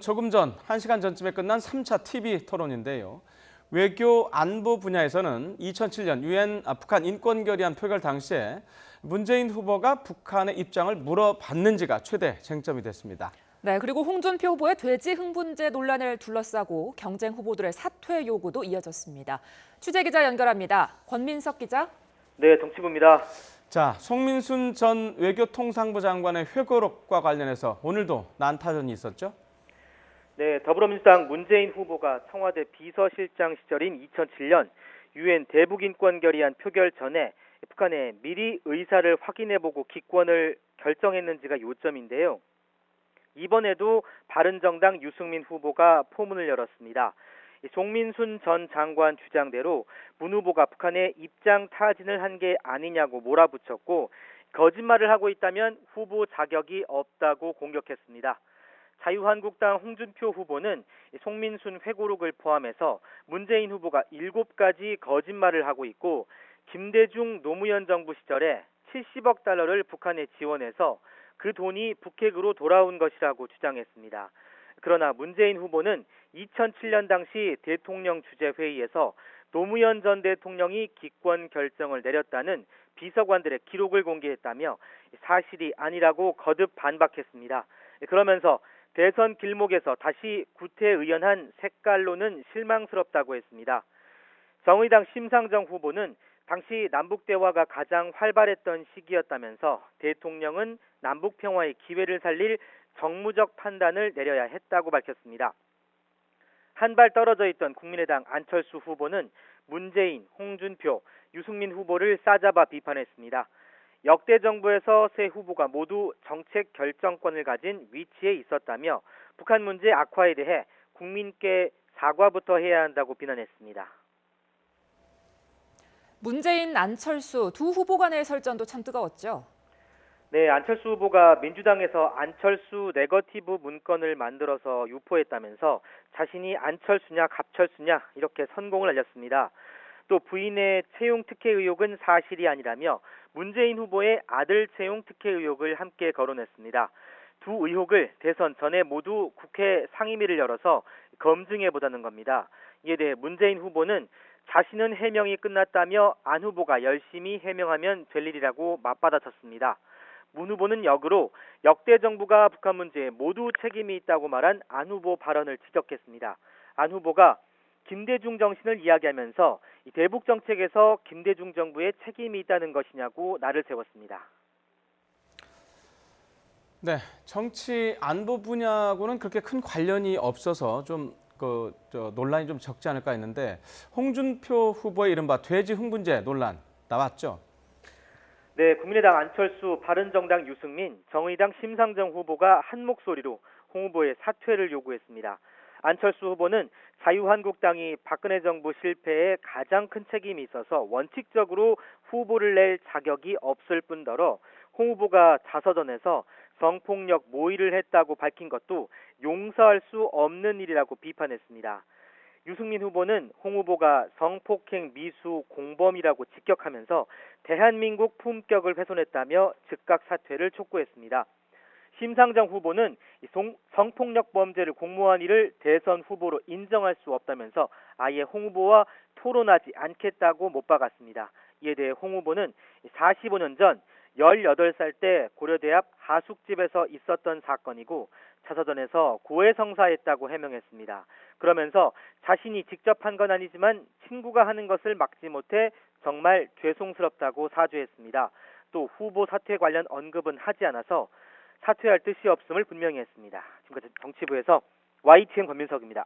조금 전 1시간 전쯤에 끝난 3차 TV 토론인데요. 외교 안보 분야에서는 2007년 유엔 북한 인권 결의안 표결 당시에 문재인 후보가 북한의 입장을 물어봤는지가 최대 쟁점이 됐습니다. 네, 그리고 홍준표 후보의 돼지 흥분제 논란을 둘러싸고 경쟁 후보들의 사퇴 요구도 이어졌습니다. 취재 기자 연결합니다. 권민석 기자. 네, 정치부입니다. 자, 송민순 전 외교통상부 장관의 회고록과 관련해서 오늘도 난타전이 있었죠? 네, 더불어민주당 문재인 후보가 청와대 비서실장 시절인 2007년 유엔 대북인권 결의안 표결 전에 북한에 미리 의사를 확인해보고 기권을 결정했는지가 요점인데요. 이번에도 바른정당 유승민 후보가 포문을 열었습니다. 송민순 전 장관 주장대로 문 후보가 북한에 입장 타진을 한 게 아니냐고 몰아붙였고 거짓말을 하고 있다면 후보 자격이 없다고 공격했습니다. 자유한국당 홍준표 후보는 송민순 회고록을 포함해서 문재인 후보가 7가지 거짓말을 하고 있고 김대중 노무현 정부 시절에 70억 달러를 북한에 지원해서 그 돈이 북핵으로 돌아온 것이라고 주장했습니다. 그러나 문재인 후보는 2007년 당시 대통령 주재 회의에서 노무현 전 대통령이 기권 결정을 내렸다는 비서관들의 기록을 공개했다며 사실이 아니라고 거듭 반박했습니다. 그러면서 대선 길목에서 다시 구태의연한 색깔로는 실망스럽다고 했습니다. 정의당 심상정 후보는 당시 남북대화가 가장 활발했던 시기였다면서 대통령은 남북평화의 기회를 살릴 정무적 판단을 내려야 했다고 밝혔습니다. 한 발 떨어져 있던 국민의당 안철수 후보는 문재인, 홍준표, 유승민 후보를 싸잡아 비판했습니다. 역대 정부에서 세 후보가 모두 정책 결정권을 가진 위치에 있었다며 북한 문제 악화에 대해 국민께 사과부터 해야 한다고 비난했습니다. 문재인, 안철수 두 후보 간의 설전도 참 뜨거웠죠. 네, 안철수 후보가 민주당에서 안철수 네거티브 문건을 만들어서 유포했다면서 자신이 안철수냐 갑철수냐 이렇게 선공을 알렸습니다. 또 부인의 채용 특혜 의혹은 사실이 아니라며 문재인 후보의 아들 채용 특혜 의혹을 함께 거론했습니다. 두 의혹을 대선 전에 모두 국회 상임위를 열어서 검증해보자는 겁니다. 이에 대해 문재인 후보는 자신은 해명이 끝났다며 안 후보가 열심히 해명하면 될 일이라고 맞받아쳤습니다. 문 후보는 역으로 역대 정부가 북한 문제에 모두 책임이 있다고 말한 안 후보 발언을 지적했습니다. 안 후보가 김대중 정신을 이야기하면서 이 대북 정책에서 김대중 정부의 책임이 있다는 것이냐고 날을 세웠습니다. 네, 정치 안보 분야하고는 그렇게 큰 관련이 없어서 좀 논란이 좀 적지 않을까 했는데 홍준표 후보의 이른바 돼지 흥분제 논란 나왔죠? 네, 국민의당 안철수, 바른정당 유승민, 정의당 심상정 후보가 한 목소리로 홍 후보의 사퇴를 요구했습니다. 안철수 후보는 자유한국당이 박근혜 정부 실패에 가장 큰 책임이 있어서 원칙적으로 후보를 낼 자격이 없을 뿐더러 홍 후보가 자서전에서 성폭력 모의를 했다고 밝힌 것도 용서할 수 없는 일이라고 비판했습니다. 유승민 후보는 홍 후보가 성폭행 미수 공범이라고 직격하면서 대한민국 품격을 훼손했다며 즉각 사퇴를 촉구했습니다. 심상정 후보는 성폭력 범죄를 공모한 이를 대선 후보로 인정할 수 없다면서 아예 홍 후보와 토론하지 않겠다고 못 박았습니다. 이에 대해 홍 후보는 45년 전 18살 때 고려대 앞 하숙집에서 있었던 사건이고 자서전에서 고해성사했다고 해명했습니다. 그러면서 자신이 직접 한 건 아니지만 친구가 하는 것을 막지 못해 정말 죄송스럽다고 사죄했습니다. 또 후보 사퇴 관련 언급은 하지 않아서 사퇴할 뜻이 없음을 분명히 했습니다. 지금까지 정치부에서 YTN 권민석입니다.